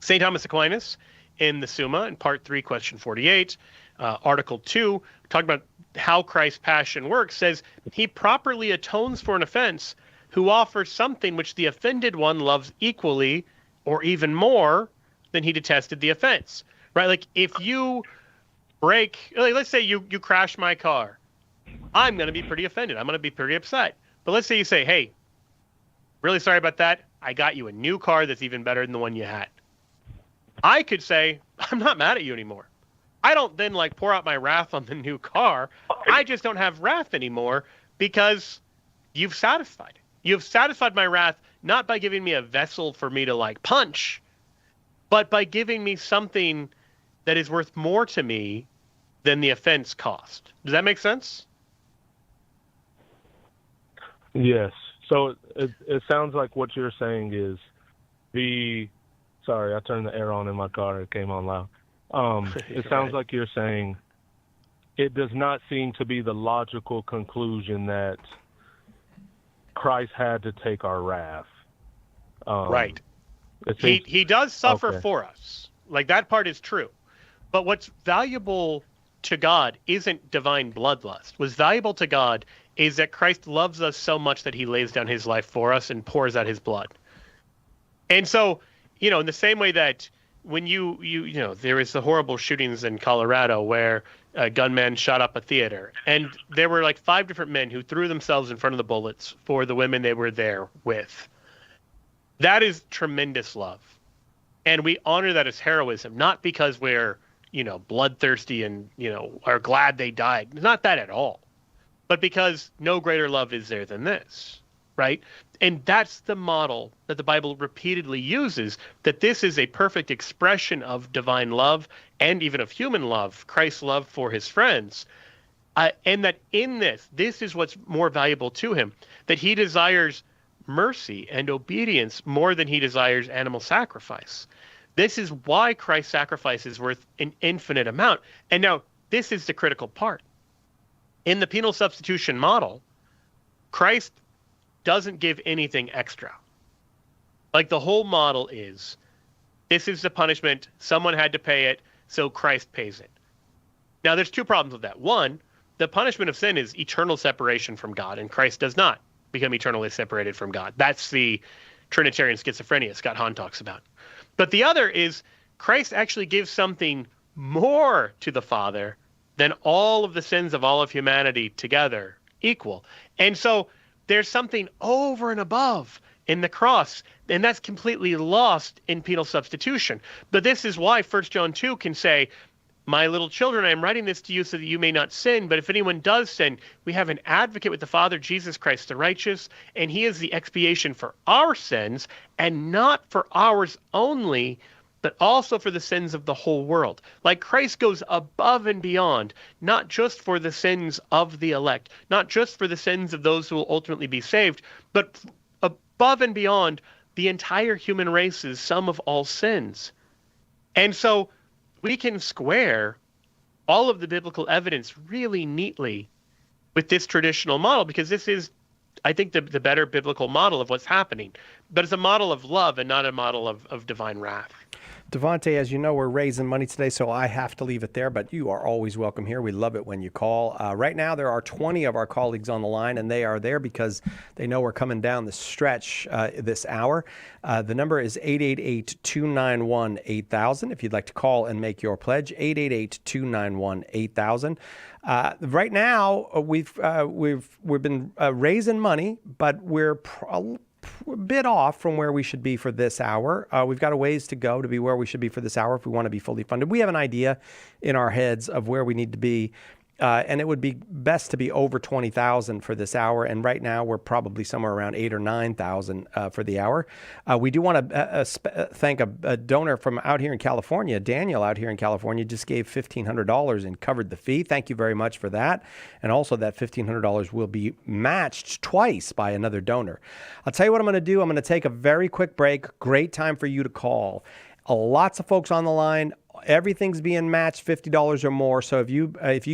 St. Thomas Aquinas, in the Summa, in Part 3, Question 48, Article 2, talking about how Christ's passion works, says, he properly atones for an offense who offers something which the offended one loves equally or even more than he detested the offense. Right? Like, if you break, let's say you crash my car, I'm going to be pretty offended. I'm going to be pretty upset. But let's say you say, hey, really sorry about that. I got you a new car that's even better than the one you had. I could say, I'm not mad at you anymore. I don't then pour out my wrath on the new car. I just don't have wrath anymore because you've satisfied it. You've satisfied my wrath not by giving me a vessel for me to punch, but by giving me something that is worth more to me than the offense cost. Does that make sense? Yes. So it sounds like what you're saying is sorry, I turned the air on in my car. It came on loud. It sounds like you're saying it does not seem to be the logical conclusion that Christ had to take our wrath. Right. He does suffer for us. That part is true. But what's valuable to God isn't divine bloodlust. What's valuable to God is that Christ loves us so much that he lays down his life for us and pours out his blood. And so, in the same way that when there was the horrible shootings in Colorado where a gunman shot up a theater, and there were 5 different men who threw themselves in front of the bullets for the women they were there with. That is tremendous love. And we honor that as heroism, not because we're, bloodthirsty and, are glad they died. Not that at all. But because no greater love is there than this, right? And that's the model that the Bible repeatedly uses, that this is a perfect expression of divine love and even of human love, Christ's love for his friends. And that in this is what's more valuable to him, that he desires mercy and obedience more than he desires animal sacrifice. This is why Christ's sacrifice is worth an infinite amount. And now, this is the critical part. In the penal substitution model, Christ doesn't give anything extra. Like, the whole model is, this is the punishment, someone had to pay it, so Christ pays it. Now, there's two problems with that. One, the punishment of sin is eternal separation from God, and Christ does not become eternally separated from God. That's the Trinitarian schizophrenia Scott Hahn talks about. But the other is Christ actually gives something more to the Father than all of the sins of all of humanity together equal. And so there's something over and above in the cross, and that's completely lost in penal substitution. But this is why 1 John 2 can say, my little children, I am writing this to you so that you may not sin. But if anyone does sin, we have an advocate with the Father, Jesus Christ the righteous, and he is the expiation for our sins, and not for ours only, but also for the sins of the whole world. Like, Christ goes above and beyond, not just for the sins of the elect, not just for the sins of those who will ultimately be saved, but above and beyond the entire human race's sum of all sins. And so we can square all of the biblical evidence really neatly with this traditional model, because this is, I think, the better biblical model of what's happening. But it's a model of love and not a model of divine wrath. Devontae, as you know, we're raising money today, so I have to leave it there, but you are always welcome here. We love it when you call. Right now, there are 20 of our colleagues on the line, and they are there because they know we're coming down the stretch this hour. The number is 888-291-8000 if you'd like to call and make your pledge, 888-291-8000. Right now, we've been raising money, but we're a bit off from where we should be for this hour. We've got a ways to go to be where we should be for this hour if we want to be fully funded. We have an idea in our heads of where we need to be, and it would be best to be over 20,000 for this hour. And right now we're probably somewhere around 8,000 or 9,000 for the hour. We do want to thank a donor from out here in California. Daniel out here in California just gave $1,500 and covered the fee. Thank you very much for that. And also that $1,500 will be matched twice by another donor. I'll tell you what I'm going to do. I'm going to take a very quick break. Great time for you to call. Lots of folks on the line. Everything's being matched $50 or more. So if you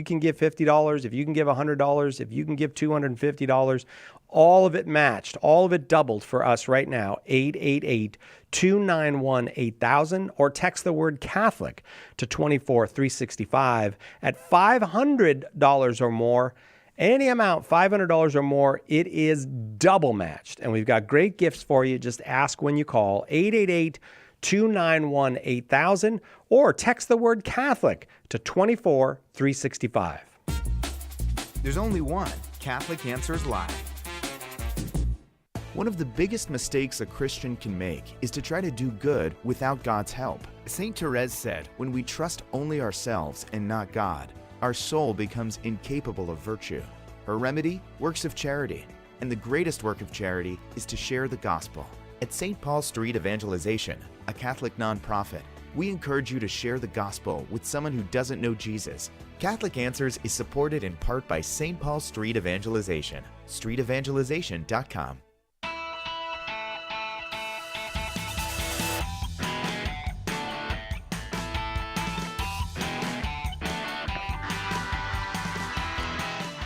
can give $50, if you can give $100, if you can give $250, all of it matched, all of it doubled for us right now. 888-291-8000 or text the word Catholic to 24365 at $500 or more. Any amount, $500 or more, it is double matched. And we've got great gifts for you. Just ask when you call, 888-291-8000 or text the word Catholic to 24365. There's only one Catholic Answers Live. One of the biggest mistakes a Christian can make is to try to do good without God's help. St. Therese said, when we trust only ourselves and not God, our soul becomes incapable of virtue. Her remedy? Works of charity. And the greatest work of charity is to share the gospel. At St. Paul Street Evangelization, a Catholic nonprofit, we encourage you to share the gospel with someone who doesn't know Jesus. Catholic Answers is supported in part by St. Paul Street Evangelization, streetevangelization.com.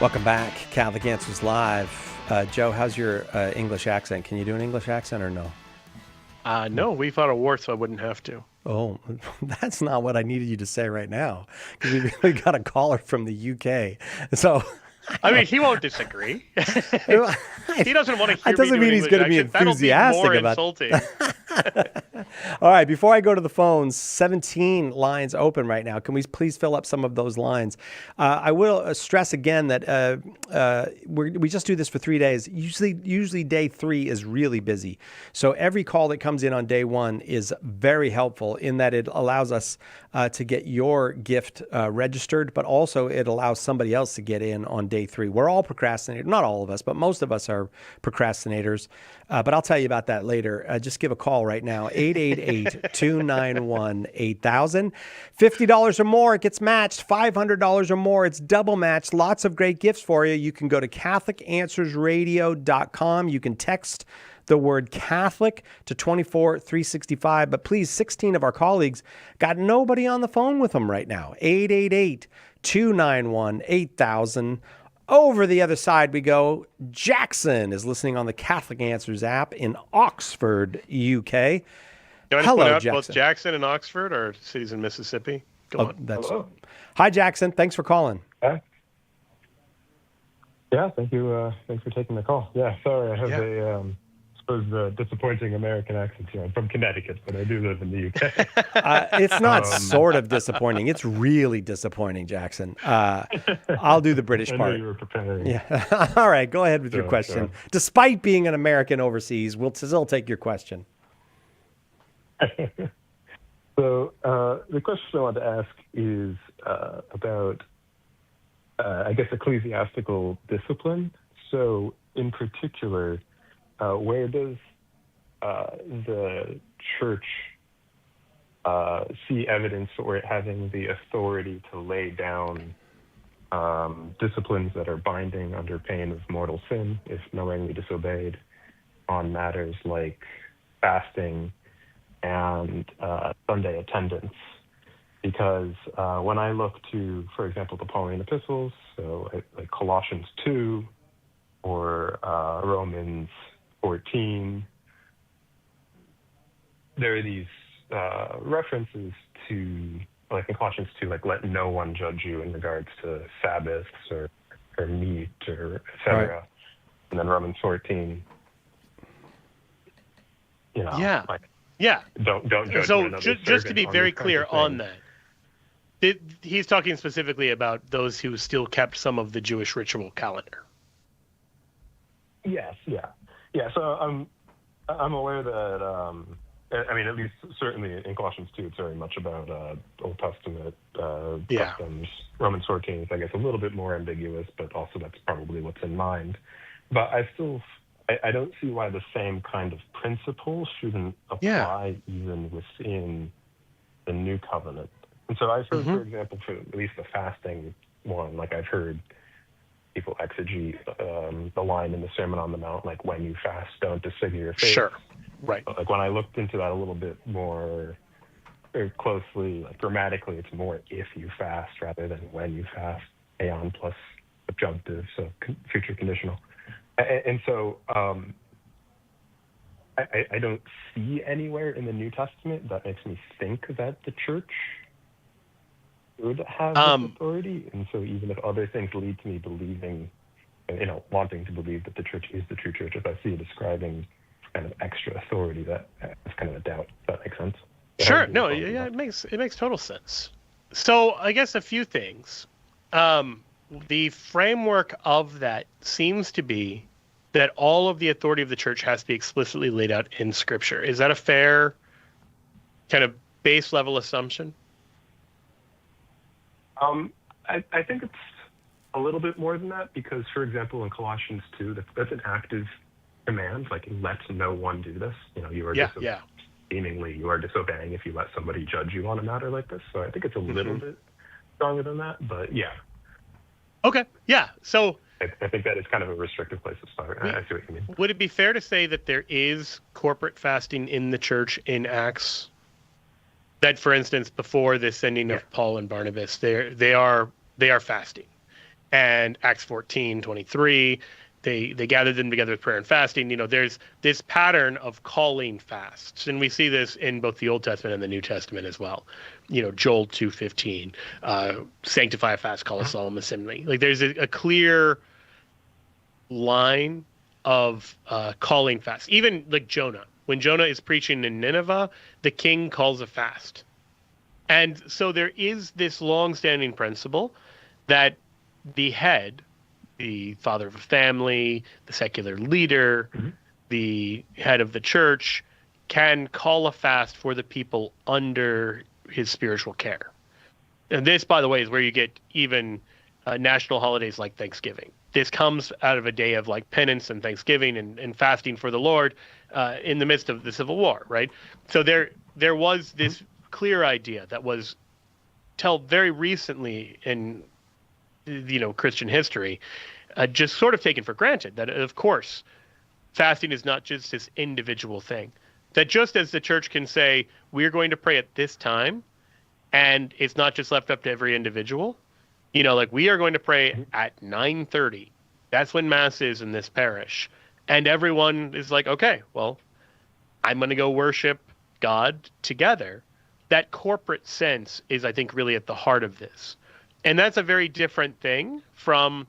Welcome back, Catholic Answers Live. Joe, how's your English accent? Can you do an English accent or no? No, we fought a war, so I wouldn't have to. Oh, that's not what I needed you to say right now, because we got a caller from the UK. So, I mean, he won't disagree. He doesn't want to hear That doesn't me mean he's going to be enthusiastic about insulting. All right, before I go to the phones, 17 lines open right now. Can we please fill up some of those lines? I will stress again that we just do this for 3 days. Usually day 3 is really busy. So every call that comes in on day 1 is very helpful in that it allows us to get your gift registered, but also it allows somebody else to get in on day 3. We're all procrastinators. Not all of us, but most of us are procrastinators. But I'll tell you about that later. Just give a call right now, 888-291-8000. $50 or more, it gets matched. $500 or more, it's double matched. Lots of great gifts for you. You can go to CatholicAnswersRadio.com. You can text the word Catholic to 24365. But please, 16 of our colleagues got nobody on the phone with them right now. 888-291-8000. Over the other side we go. Jackson is listening on the Catholic Answers app in Oxford, UK. Can I just Hello, point out Jackson. both Jackson and Oxford are cities in Mississippi? Go on. Hello. Hi, Jackson. Thanks for calling. Hi. Yeah, thank you. Thanks for taking the call. Yeah, sorry, I have disappointing American accent here. I'm from Connecticut, but I do live in the UK. It's not sort of disappointing. It's really disappointing, Jackson. I'll do the British I know part. you were preparing. Yeah. All right. Go ahead with your question. Sure. Despite being an American overseas, we'll still take your question. So the question I want to ask is about, I guess, ecclesiastical discipline. So in particular, where does the church see evidence for it having the authority to lay down disciplines that are binding under pain of mortal sin if knowingly disobeyed on matters like fasting and Sunday attendance? Because when I look to, for example, the Pauline epistles, so like Colossians 2 or Romans 14, there are these references to, like in Colossians 2, like let no one judge you in regards to Sabbaths or meat or et cetera. Right. And then Romans 14, like, Yeah. don't judge So one another's just to be servant on very these kinds clear of on things. that, he's talking specifically about those who still kept some of the Jewish ritual calendar. Yes, yeah. So I'm aware that I mean, at least certainly in Colossians 2, it's very much about Old Testament customs. Romans 14 is, I guess, a little bit more ambiguous, but also that's probably what's in mind. But I don't see why the same kind of principle shouldn't apply even within the New Covenant. And so I've heard, for example, for at least the fasting one, like I've heard people exegete the line in the Sermon on the Mount, like when you fast, don't disfigure your face. Sure, right. But like when I looked into that a little bit more closely, like grammatically, it's more if you fast rather than when you fast, aeon plus subjunctive, so future conditional. And so I don't see anywhere in the New Testament that makes me think that the church would have this authority. And so even if other things lead to me believing, wanting to believe that the church is the true church, if I see it describing kind of extra authority, that's kind of a doubt. If that makes sense? Sure. No, yeah, it makes total sense. So I guess a few things. The framework of that seems to be that all of the authority of the church has to be explicitly laid out in Scripture. Is that a fair kind of base level assumption? I think it's a little bit more than that because, for example, in Colossians 2, that's an active command, like let no one do this. You are seemingly you are disobeying if you let somebody judge you on a matter like this. So I think it's a little bit stronger than that, but yeah. Okay, yeah. So I think that is kind of a restrictive place to start. I see what you mean. Would it be fair to say that there is corporate fasting in the church in Acts? That, for instance, before the sending of Paul and Barnabas, they are fasting, and Acts 14:23, they gathered them together with prayer and fasting. There's this pattern of calling fasts, and we see this in both the Old Testament and the New Testament as well. Joel 2:15, sanctify a fast, call a solemn assembly. Like there's a clear line of calling fast. Even like Jonah. When Jonah is preaching in Nineveh, the king calls a fast. And so there is this long-standing principle that the head, the father of a family, the secular leader, the head of the church, can call a fast for the people under his spiritual care. And this, by the way, is where you get even national holidays like Thanksgiving. This comes out of a day of like penance and thanksgiving and fasting for the Lord in the midst of the Civil War, right? So there was this clear idea that was till very recently in Christian history just sort of taken for granted that, of course, fasting is not just this individual thing. That just as the church can say, we're going to pray at this time, and it's not just left up to every individual, like we are going to pray at 9:30. That's when Mass is in this parish. And everyone is like, okay, well, I'm going to go worship God together. That corporate sense is, I think, really at the heart of this. And that's a very different thing from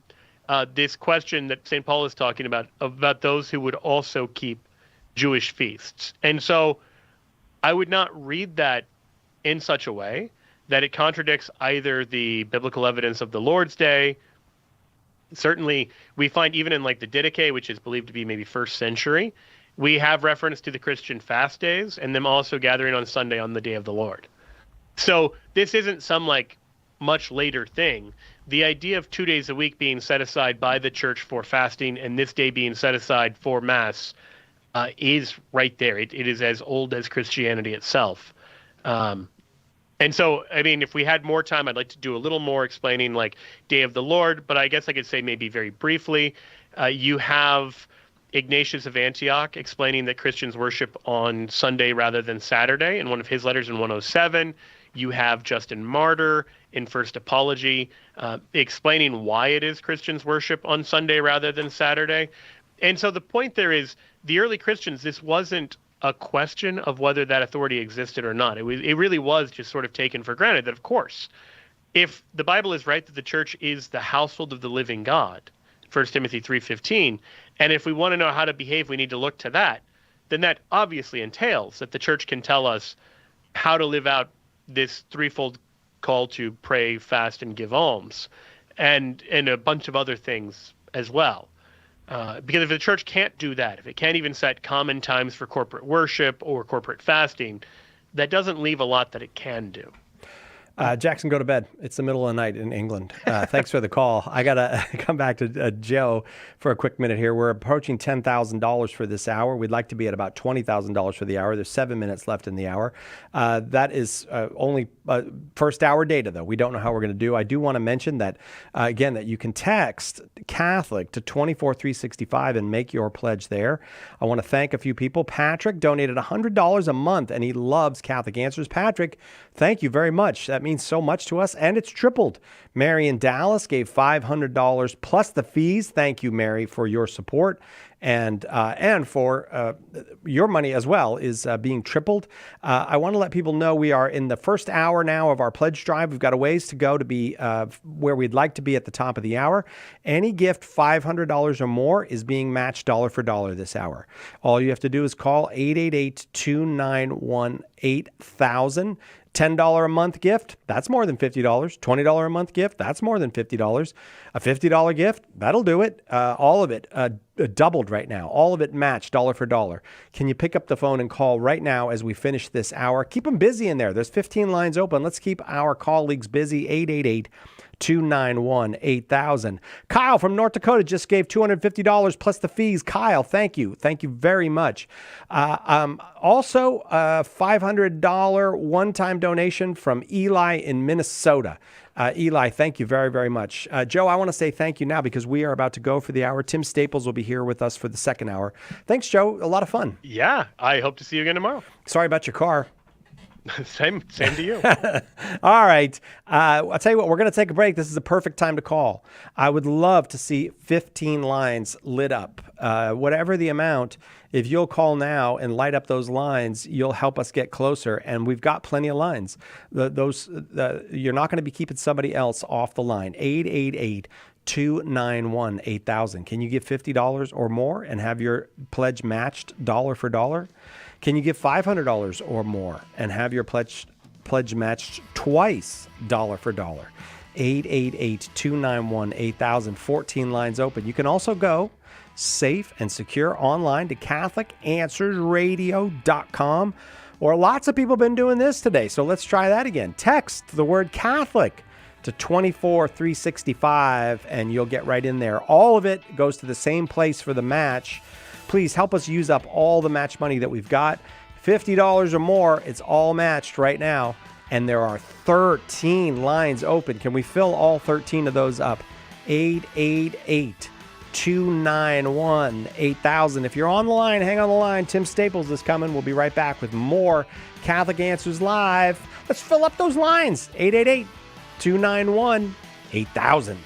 this question that St. Paul is talking about those who would also keep Jewish feasts. And so I would not read that in such a way that it contradicts either the biblical evidence of the Lord's Day. Certainly, we find even in like the Didache, which is believed to be maybe 1st century, we have reference to the Christian fast days and them also gathering on Sunday on the day of the Lord. So this isn't some like much later thing. The idea of 2 days a week being set aside by the church for fasting and this day being set aside for Mass is right there. It is as old as Christianity itself. And so, I mean, if we had more time, I'd like to do a little more explaining like Day of the Lord, but I guess I could say maybe very briefly, you have Ignatius of Antioch explaining that Christians worship on Sunday rather than Saturday in one of his letters in 107. You have Justin Martyr in First Apology explaining why it is Christians worship on Sunday rather than Saturday. And so the point there is the early Christians, this wasn't a question of whether that authority existed or not. It really was just sort of taken for granted that, of course, if the Bible is right that the church is the household of the living God, 1 Timothy 3:15, and if we want to know how to behave, we need to look to that, then that obviously entails that the church can tell us how to live out this threefold call to pray, fast, and give alms, and a bunch of other things as well. Because if the church can't do that, if it can't even set common times for corporate worship or corporate fasting, that doesn't leave a lot that it can do. Jackson, go to bed. It's the middle of the night in England. Thanks for the call. I got to come back to Joe for a quick minute here. We're approaching $10,000 for this hour. We'd like to be at about $20,000 for the hour. There's 7 minutes left in the hour. That is only first hour data, though. We don't know how we're going to do. I do want to mention that, again, that you can text Catholic to 24365 and make your pledge there. I want to thank a few people. Patrick donated $100 a month, and he loves Catholic Answers. Patrick, thank you very much. That means so much to us, and it's tripled. Mary in Dallas gave $500 plus the fees. Thank you, Mary, for your support and for your money as well is being tripled. I want to let people know we are in the first hour now of our pledge drive. We've got a ways to go to be where we'd like to be at the top of the hour. Any gift $500 or more is being matched dollar for dollar this hour. All you have to do is call 888-291-8000. $10 a month gift, that's more than $50. $20 a month gift, that's more than $50. A $50 gift, that'll do it. All of it doubled right now. All of it matched dollar for dollar. Can you pick up the phone and call right now as we finish this hour? Keep them busy in there. There's 15 lines open. Let's keep our colleagues busy. 888-291-8000. Kyle from North Dakota just gave $250 plus the fees. Kyle, thank you. Thank you very much. Also, a $500 one-time donation from Eli in Minnesota. Eli, thank you very, very much. Joe, I want to say thank you now because we are about to go for the hour. Tim Staples will be here with us for the second hour. Thanks, Joe. A lot of fun. Yeah, I hope to see you again tomorrow. Sorry about your car. Same to you. All right. I'll tell you what, we're going to take a break. This is the perfect time to call. I would love to see 15 lines lit up. Whatever the amount, if you'll call now and light up those lines, you'll help us get closer. And we've got plenty of lines. You're not going to be keeping somebody else off the line. 888-291-8000. Can you give $50 or more and have your pledge matched dollar for dollar? Can you give $500 or more and have your pledge matched twice dollar for dollar? 888-291-8000. 14 lines open. You can also go safe and secure online to CatholicAnswersRadio.com. Or lots of people have been doing this today, so let's try that again. Text the word Catholic to 24365 and you'll get right in there. All of it goes to the same place for the match. Please help us use up all the match money that we've got. $50 or more, it's all matched right now. And there are 13 lines open. Can we fill all 13 of those up? 888 291-8000. If you're on the line, hang on the line. Tim Staples is coming. We'll be right back with more Catholic Answers Live. Let's fill up those lines. 888-291-8000.